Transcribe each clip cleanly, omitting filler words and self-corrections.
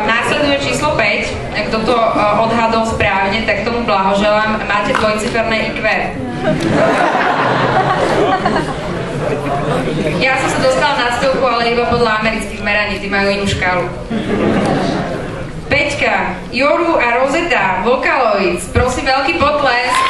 Následuje číslo 5. Kto to odhadol správne, tak tomu blahoželám. Máte dvojciferné IQ. Ja som sa dostala na stovku, ale iba podľa amerických meraní, tí majú inú škálu. 5. Joru a Rosetta, Vocaloids. Prosím, veľký potlesk.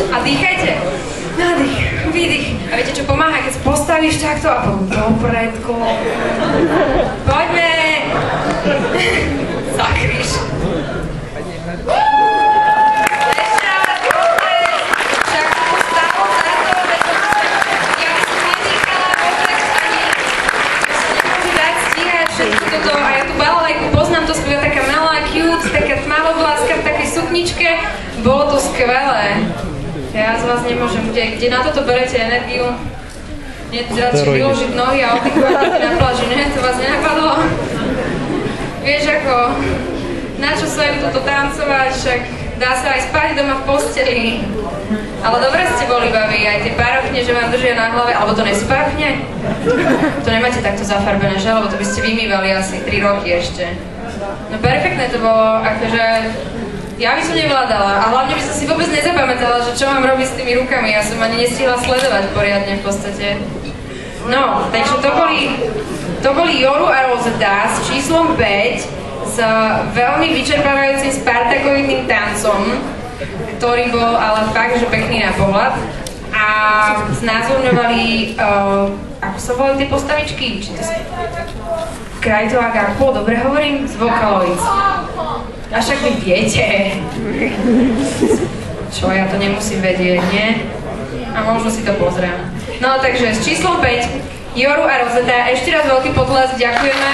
A dýchajte. Nádych, výdych. A viete, čo pomáha, keď sa postavíš takto a potom dopredko. Poďme. Zakryš. Ešte raz, dobre. Však to stalo za to, ja by som nedýchala vôbec ani. Nemôžu dať stíhať všetko toto. A ja tú balalajku poznám, to spieva taká malá, cute, taká tmavovláska v takej sukničke. Bolo to skvelé. Ja z vás nemôžem, kde na toto berete energiu? Nie radšej vyložiť nohy a oddychovať na pláži, ne? To vás nenapadlo? Vieš ako, na čo sa im toto tancovať, však dá sa aj spať doma v posteli. Ale dobre ste boli, baví, aj tie parochne, že vám držia na hlave, alebo to nie sú parochne? To nemáte takto zafarbené, že? Lebo to by ste vymývali asi 3 roky ešte. No perfektné to bolo, akože... Ja by som nevládala a hlavne by som si vôbec nezapamätala, že čo mám robiť s tými rukami. Ja som ani nestihla sledovať poriadne v podstate. No, takže to boli Joru a Rosetta s číslom 5 s veľmi vyčerpávajúcim spartakoidným tancom, ktorý bol ale fakt, že pekný na pohľad. A znázorňovali, ako sa volali tie postavičky? Krajto a Garpo, dobre hovorím? Z Vocaloids. A však vy viete. Čo, ja to nemusím vedieť, nie? A možno si to pozriem. No, takže s číslom 5, Joru a Rosetta, ešte raz veľký potlesk, ďakujeme.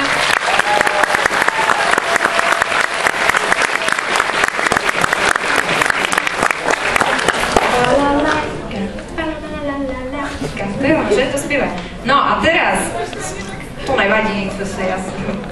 Že to spieva. No a teraz, to nevadí, to sa jasne.